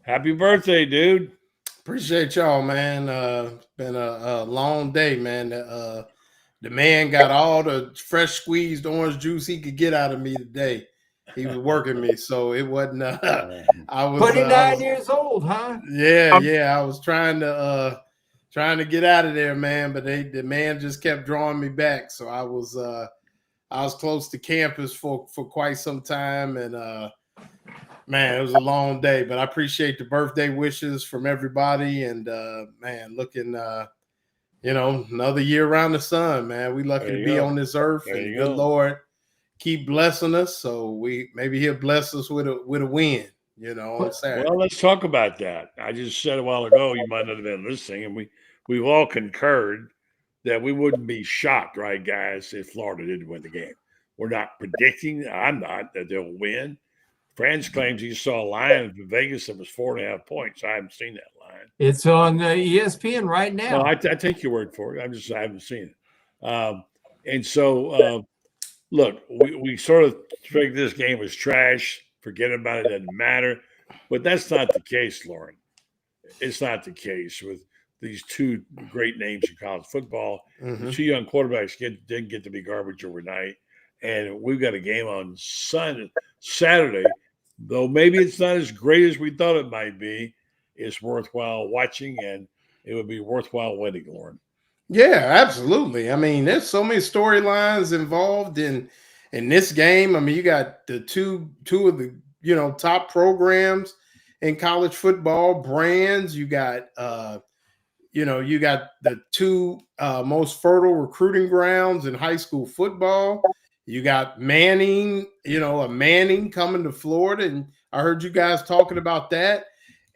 happy birthday, dude. Appreciate y'all, man. It's been a long day, man. The man got all the fresh squeezed orange juice he could get out of me today. He was working me, so it wasn't. I was 29 years old, huh? Yeah. I was trying to get out of there, man, but the man just kept drawing me back. So I was close to campus for quite some time, and man, it was a long day. But I appreciate the birthday wishes from everybody, and man, looking another year around the sun, man. We lucky to be on this earth, and good Lord keep blessing us. So maybe He'll bless us with a win, on Saturday. Well, let's talk about that. I just said a while ago, you might not have been listening, and we've all concurred that we wouldn't be shocked, right, guys, if Florida didn't win the game. We're not predicting. I'm not that they'll win. Franz claims he saw a line in Vegas that was 4.5 points. I haven't seen that line. It's on ESPN right now. Well, I take your word for it. I haven't seen it. And so, look, we sort of figured this game was trash. Forget about it. Doesn't matter. But that's not the case, Loren. It's not the case with these two great names in college football. Mm-hmm. Two young quarterbacks didn't get to be garbage overnight. And we've got a game on Saturday, though maybe it's not as great as we thought it might be. It's worthwhile watching, and it would be worthwhile winning, Loren. Yeah, absolutely. I mean, there's so many storylines involved in this game. I mean, you got the two of the top programs in college football, brands. You got you got the two most fertile recruiting grounds in high school football. You got Manning, a Manning coming to Florida, and I heard you guys talking about that.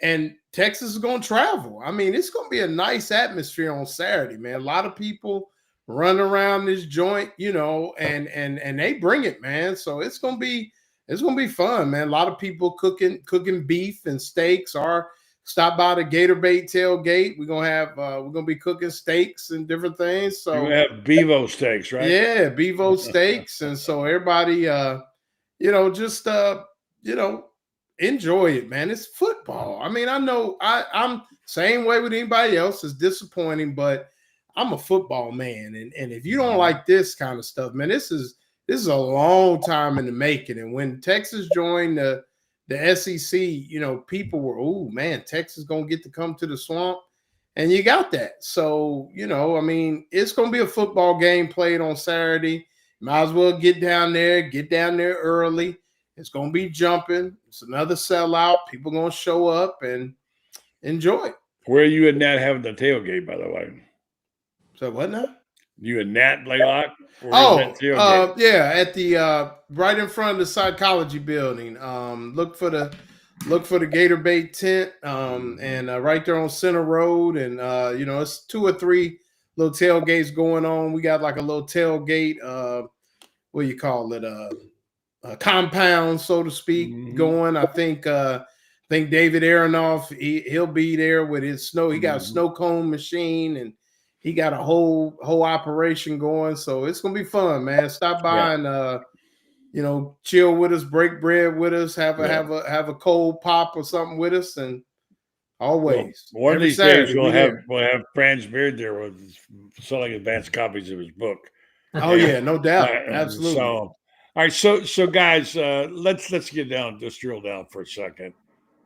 And Texas is going to travel. I mean, it's going to be a nice atmosphere on Saturday, man. A lot of people run around this joint, and they bring it, man. So it's going to be fun, man. A lot of people cooking beef and steaks. Stop by the Gator Bait tailgate. We're gonna be cooking steaks and different things. So we have Bevo steaks, right? Yeah, Bevo steaks, and so everybody, just enjoy it, man. It's football. I mean, I know I'm same way with anybody else. It's disappointing, but I'm a football man, and if you don't like this kind of stuff, man, this is a long time in the making. And when Texas joined the SEC, people were, oh man, Texas gonna get to come to the swamp, and you got that. So I mean, it's gonna be a football game played on Saturday. Might as well get down there early. It's gonna be jumping. It's another sellout. People gonna show up and enjoy it. Where are you and Nat having the tailgate, by the way? So what now? You and Nat Blaylock? Yeah, at the right in front of the psychology building. Look for the Gator Bait tent, and right there on Center Road, and it's 2 or 3 little tailgates going on. We got like a little tailgate, what do you call it? A compound, so to speak, going. I think David Aronoff, he'll be there with his snow. He got a snow cone machine, and he got a whole operation going. So it's gonna be fun, man. Stop by and chill with us, break bread with us, have a cold pop or something with us, and always. Well, one of these days we'll have Franz Beard there with selling advanced copies of his book. Oh yeah, no doubt, absolutely. So, all right, so guys, let's get down, just drill down for a second,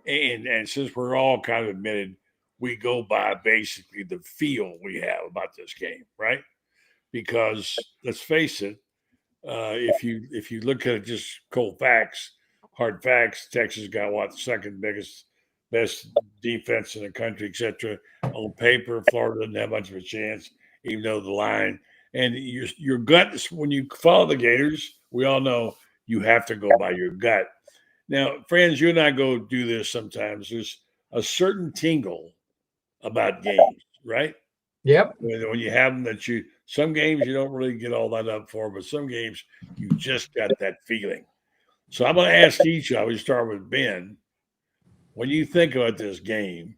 and since we're all kind of admitted, we go by basically the feel we have about this game, right? Because let's face it, if you look at it just cold facts, hard facts, Texas got the second best defense in the country, etc. On paper, Florida doesn't have much of a chance, even though the line and your gut is, when you follow the Gators, we all know you have to go by your gut. Now, friends, you and I go do this sometimes. There's a certain tingle about games, right? Yep. When you have them some games you don't really get all that up for, but some games you just got that feeling. So I'm going to ask each of you. We start with Ben. When you think about this game,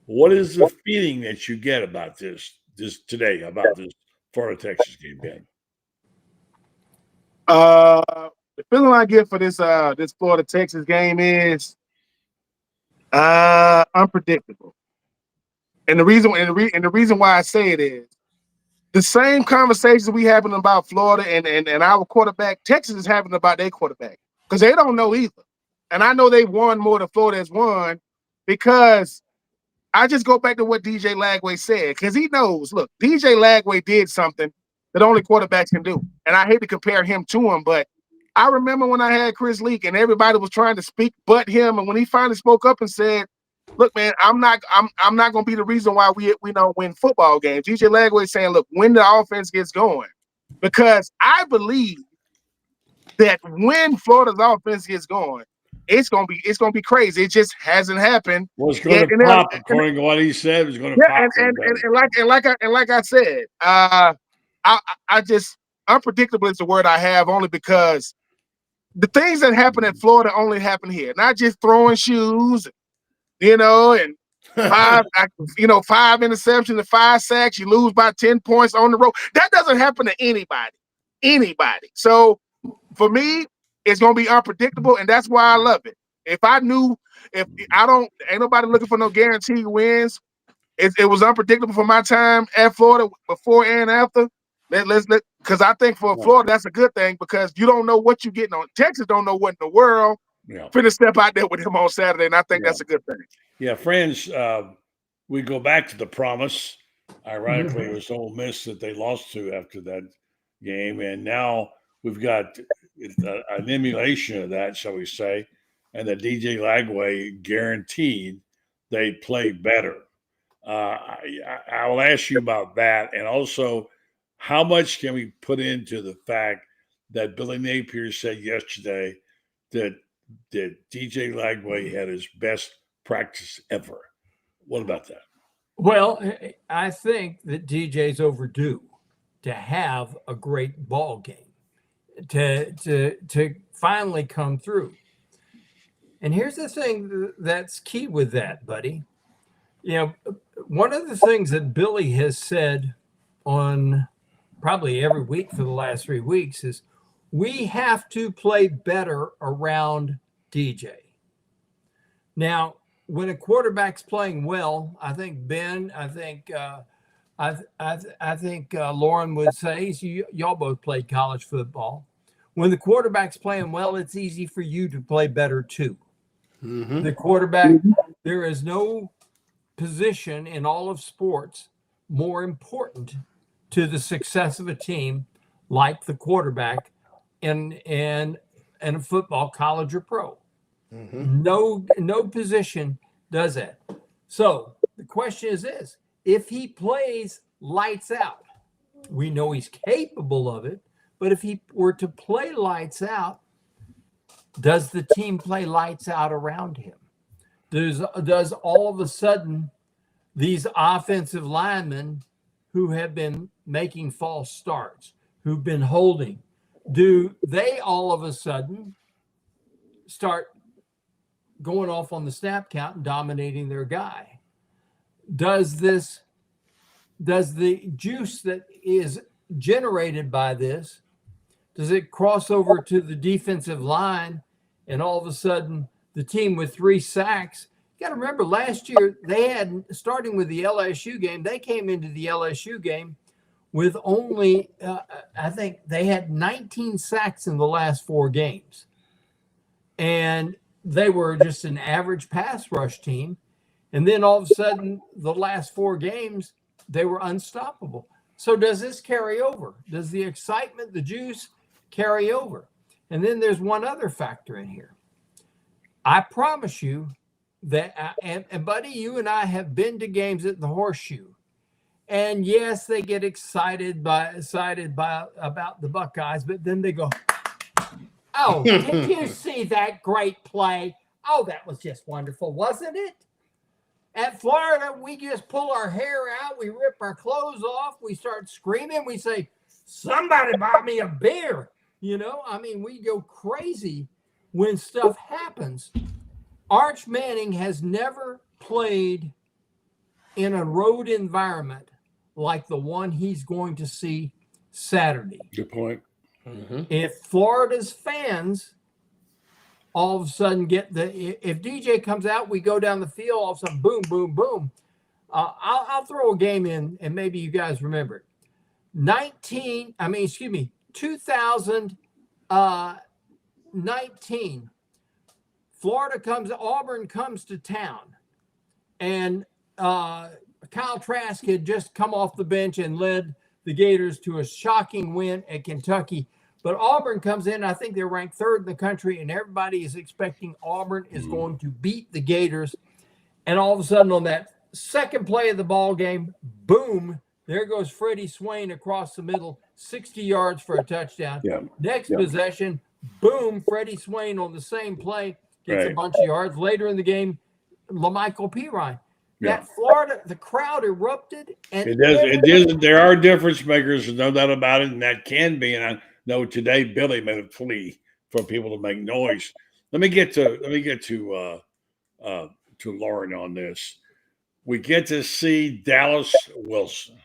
what is the feeling that you get about this today, about this Florida Texas game, Ben? The feeling I get for this Florida Texas game is unpredictable. And the reason why I say it is the same conversations we having about Florida and our quarterback, Texas is having about their quarterback because they don't know either. And I know they won more than Florida has won because I just go back to what DJ Lagway said because he knows. Look, DJ Lagway did something that only quarterbacks can do, and I hate to compare him to him, but I remember when I had Chris Leak and everybody was trying to speak but him, and when he finally spoke up and said, "Look, man, I'm not going to be the reason why we don't win football games." DJ Lagway saying, "Look, when the offense gets going," because I believe that when Florida's offense gets going, it's gonna be crazy. It just hasn't happened. Well, it's going to pop, according to what he said. It's going to pop. And like I said, I just unpredictable is the word I have only because the things that happen in Florida only happen here. Not just throwing shoes, and 5 interceptions and 5 sacks. You lose by 10 points on the road. That doesn't happen to anybody. So for me, it's gonna be unpredictable, and that's why I love it. If ain't nobody looking for no guaranteed wins. It was unpredictable for my time at Florida before and after. Because I think for Florida that's a good thing because you don't know what you're getting on. Texas don't know what in the world. Finna step out there with him on Saturday, and I think that's a good thing. Yeah, friends, we go back to the promise. Ironically, it was Ole Miss that they lost to after that game, and now we've got an emulation of that, shall we say, and the DJ Lagway guaranteed they play better. I will ask you about that, and also how much can we put into the fact that Billy Napier said yesterday that DJ Lagway had his best practice ever. What about that? Well, I think that DJ's overdue to have a great ball game, to finally come through. And here's the thing that's key with that, buddy. One of the things that Billy has said on probably every week for the last 3 weeks is we have to play better around DJ. Now, when a quarterback's playing well, I think Ben, I think Loren would say, y'all both played college football. When the quarterback's playing well, it's easy for you to play better too. Mm-hmm. The quarterback, there is no position in all of sports more important to the success of a team like the quarterback in a football, college or pro. Mm-hmm. No position does that. So the question is this: if he plays lights out, we know he's capable of it, but if he were to play lights out, does the team play lights out around him? Does all of a sudden these offensive linemen who have been making false starts, who've been holding, do they all of a sudden start going off on the snap count and dominating their guy? Does the juice that is generated by this, does it cross over to the defensive line and all of a sudden the team with 3 sacks? You got to remember last year they had, starting with the LSU game, they came into the LSU game with only, I think they had 19 sacks in the last 4 games. And they were just an average pass rush team. And then all of a sudden, the last 4 games, they were unstoppable. So does this carry over? Does the excitement, the juice carry over? And then there's one other factor in here. I promise you that, and buddy, you and I have been to games at the Horseshoe. And yes, they get excited about the Buckeyes, but then they go, "Oh, did you see that great play? Oh, that was just wonderful, wasn't it?" At Florida, we just pull our hair out, we rip our clothes off, we start screaming, we say, "Somebody buy me a beer." We go crazy when stuff happens, Arch Manning has never played in a road environment like the one he's going to see Saturday. Good point. If Florida's fans all of a sudden if DJ comes out, we go down the field, all of a sudden, boom, boom, boom. I'll throw a game in, and maybe you guys remember it. 2019, Auburn comes to town, and Kyle Trask had just come off the bench and led the Gators to a shocking win at Kentucky. But Auburn comes in, I think they're ranked 3rd in the country, and everybody is expecting Auburn is going to beat the Gators. And all of a sudden, on that second play of the ball game, boom, there goes Freddie Swain across the middle, 60 yards for a touchdown. Next possession, boom, Freddie Swain on the same play gets a bunch of yards. Later in the game, LaMichael Pirine. That Florida, the crowd erupted. And there are difference makers, no doubt about it, and that can be. And I know today Billy made a plea for people to make noise. Let me get to Loren on this. We get to see Dallas Wilson.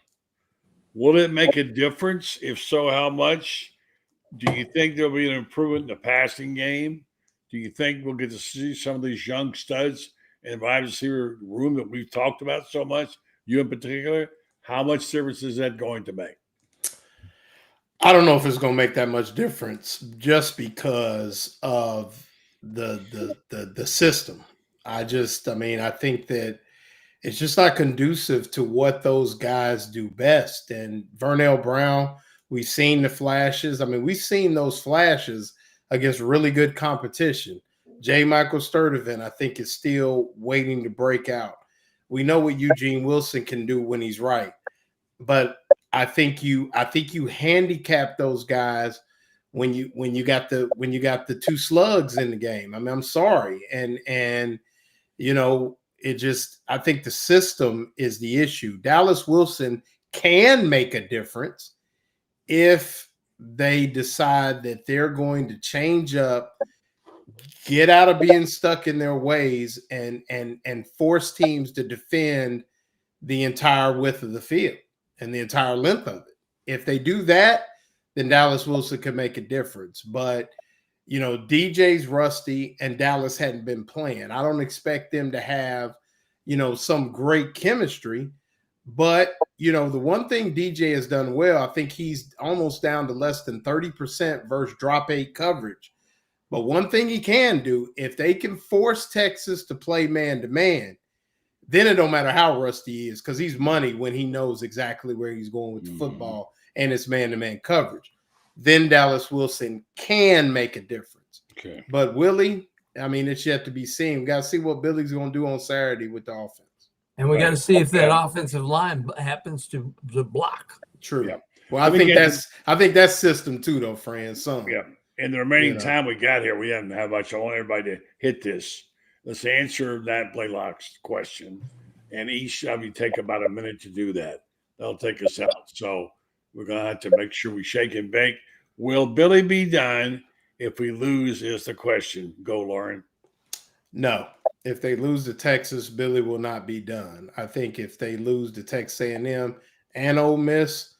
Will it make a difference? If so, how much? Do you think there'll be an improvement in the passing game? Do you think we'll get to see some of these young studs in the wide receiver room that we've talked about so much, you in particular? How much difference is that going to make? I don't know if it's going to make that much difference just because of the system. I think that it's just not conducive to what those guys do best. And Vernell Brown, we've seen the flashes. We've seen those flashes against really good competition. J. Michael Sturdivant, I think, is still waiting to break out. We know what Eugene Wilson can do when he's right. But I think you handicap those guys when you got the two slugs in the game. I'm sorry. And I think the system is the issue. Dallas Wilson can make a difference if they decide that they're going to change up, get out of being stuck in their ways, and force teams to defend the entire width of the field and the entire length of it. If they do that, then Dallas Wilson can make a difference. But DJ's rusty and Dallas hadn't been playing. I don't expect them to have, some great chemistry. But, the one thing DJ has done well, I think he's almost down to less than 30% versus drop 8 coverage. But one thing he can do, if they can force Texas to play man-to-man, then it don't matter how rusty he is because he's money when he knows exactly where he's going with the football and it's man-to-man coverage. Then Dallas Wilson can make a difference. Okay. But Willie, it's yet to be seen. We got to see what Billy's going to do on Saturday with the offense. And we got to see if that offensive line happens to block. True. Yeah. Well, I think that's system too, though, Franz. Yeah. In the remaining time we got here, we haven't had much. I want everybody to hit this. Let's answer that Blaylock's question. And each of you take about a minute to do that. That'll take us out. So we're going to have to make sure we shake and bake. Will Billy be done if we lose is the question. Go, Loren. No. If they lose to Texas, Billy will not be done. I think if they lose to Texas A&M and Ole Miss,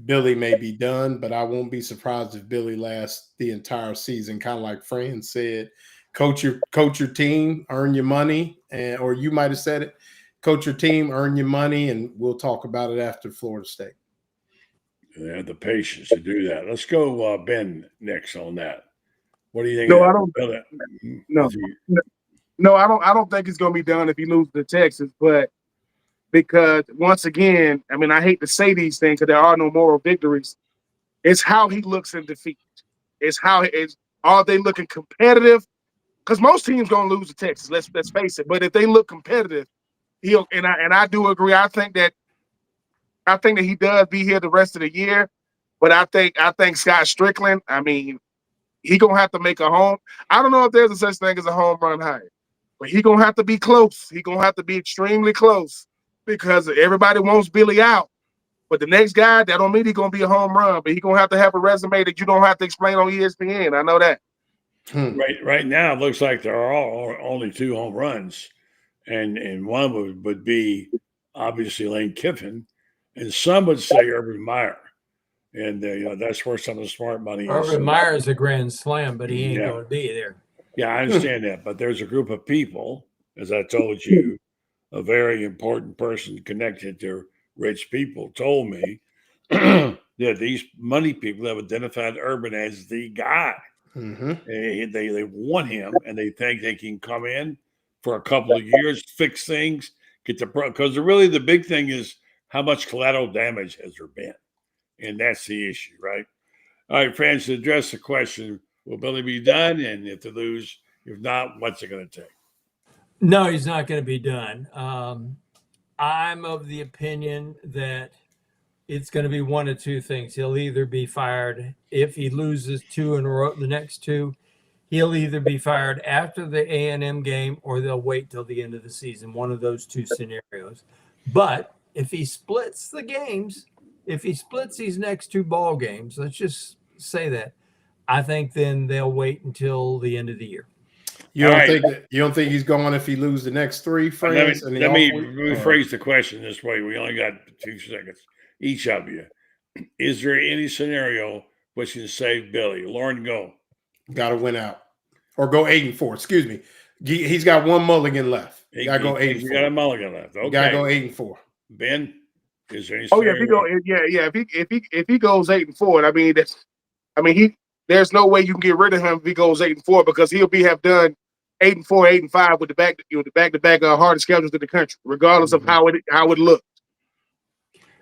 Billy may be done, but I won't be surprised if Billy lasts the entire season, kind of like Franz said. Coach your team, earn your money, or you might have said it. Coach your team, earn your money, and we'll talk about it after Florida State. They have the patience to do that. Let's go Ben next on that. What do you think? No, I don't. No, I don't think it's going to be done if he loses to Texas, but because once again, I hate to say these things because there are no moral victories. It's how he looks in defeat. Are they looking competitive? Because most teams going to lose to Texas. Let's face it. But if they look competitive, he'll. And I do agree. I think that he does be here the rest of the year. But I think Scott Strickland. He gonna have to make a home. I don't know if there's a such thing as a home run hire, but he gonna have to be close. He gonna have to be extremely close because everybody wants Billy out. But the next guy, that don't mean he's gonna be a home run. But he gonna have to have a resume that you don't have to explain on ESPN. I know that. Right now, it looks like there are only 2 home runs, and one would be obviously Lane Kiffin, and some would say Urban Meyer, and that's where some of the smart money is. Urban Meyer is a grand slam, but he ain't going to be there. Yeah, I understand that, but there's a group of people, as I told you, a very important person connected to rich people told me that these money people have identified Urban as the guy. They want him, and they think they can come in for a couple of years, fix things, get the because really the big thing is how much collateral damage has there been, and that's the issue, right? All right, Franz, to address the question, will Billy be done? And if they lose, if not, what's it going to take? No, he's not going to be done. I'm of the opinion that it's going to be one of 2 things. He'll either be fired if he loses 2 in a row, the next 2. He'll either be fired after the A&M game, or they'll wait till the end of the season. One of those 2 scenarios. But if he splits the games, if he splits these next 2 ball games, let's just say that, I think then they'll wait until the end of the year. You don't think he's going if he loses the next 3 frames? Let me rephrase the question this way. We only got 2 seconds, each of you. Is there any scenario which can save Billy? Loren, go. Got to win out, or go 8-4. Excuse me. He's got 1 mulligan left. Got to go 8-4. He's got a mulligan left. Okay. Got to go 8-4. Ben, is there any? Oh yeah, if he goes 8-4, there's no way you can get rid of him if he goes 8-4, because he'll have done 8-4, 8-5 with the back-to-back hardest schedules in the country, regardless of how it looked.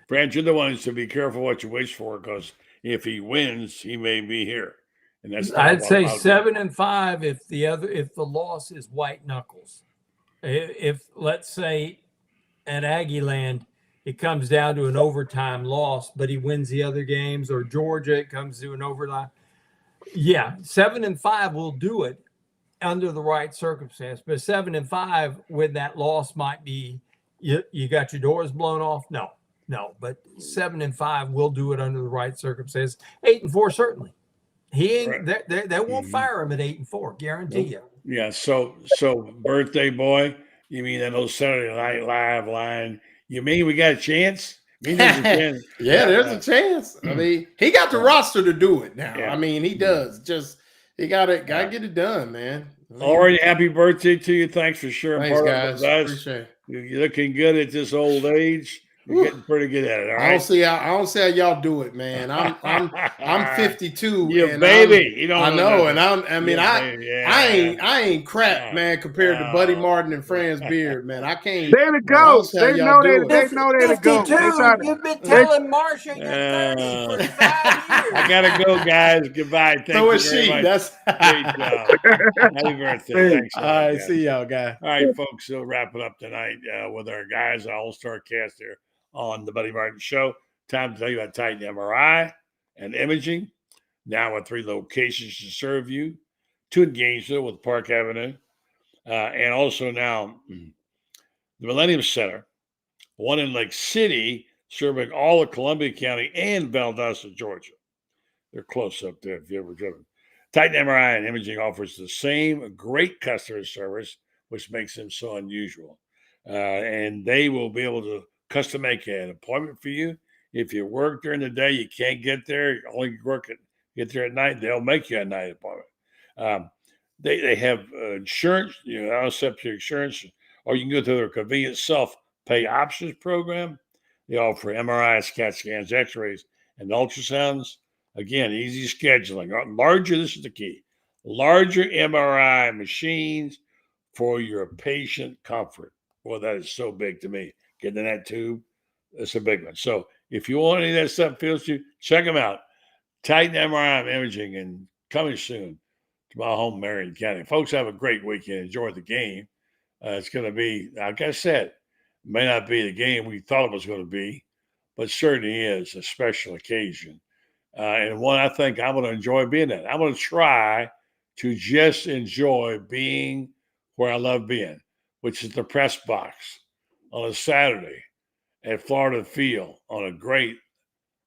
Franz, you're the ones to be careful what you wish for, because if he wins, he may be here. And that's I'd say 7-5 if the loss is white knuckles. If let's say at Aggie Land it comes down to an overtime loss, but he wins the other games, or Georgia it comes to an overtime. Yeah, 7-5 will do it under the right circumstance. But 7-5 with that loss might be you got your doors blown off. No. But 7-5 will do it under the right circumstances. 8-4 certainly. He ain't. They won't fire him at 8-4. Guarantee you. Yeah. So birthday boy. You mean that old Saturday Night Live line? You mean we got a chance? There's a chance. Yeah, there's a chance. I mean, he got the roster to do it now. Yeah. I mean, he does. Just he got to get it done, man. Already, happy birthday to you. Thanks for sharing. Thanks, guys. Appreciate it. You're looking good at this old age. You're getting pretty good at it. All right? I don't see how y'all do it, man. I'm 52. You baby. You don't I know, and I ain't crap, Yeah. man, compared to Buddy Martin and Franz Beard, man. I can't. They're the goats. They know they're the goats. You've been telling Marsha you're 30 for 5 years. I gotta go, guys. Goodbye. Thank So you is very she. much. That's Great job. Happy birthday. Thanks. all right. See y'all, guys. All right, folks. So wrap it up tonight with our guys, our all-star cast here on the Buddy Martin Show. Time to tell you about Titan MRI and Imaging. Now with 3 locations to serve you. 2 in Gainesville with Park Avenue. And also now the Millennium Center. 1 in Lake City, serving all of Columbia County and Valdosta, Georgia. They're close up there if you've ever driven. Titan MRI and Imaging offers the same great customer service, which makes them so unusual. And they will be able to custom make an appointment for you. If you work during the day, you can't get there, you only get there at night, they'll make you a night appointment. They have insurance, I'll accept your insurance, or you can go through their convenient self-pay options program. They offer MRIs, CAT scans, x-rays, and ultrasounds. Again, easy scheduling. Larger, this is the key, larger MRI machines for your patient comfort. Well, that is so big to me. Getting in that tube, that's a big one. So if you want any of that stuff, feels to check them out. Titan MRI and Imaging, and coming soon to my home, Marion County. Folks, have a great weekend. Enjoy the game. It's going to be, like I said, may not be the game we thought it was going to be, but certainly is a special occasion. And one I think I'm going to enjoy being at. I'm going to try to just enjoy being where I love being, which is the press box on a Saturday at Florida Field on a great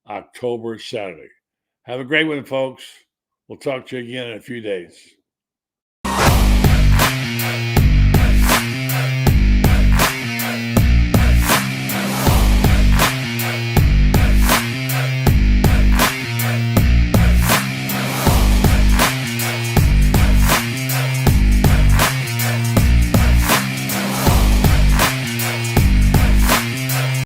October Saturday. Have a great one, folks. We'll talk to you again in a few days.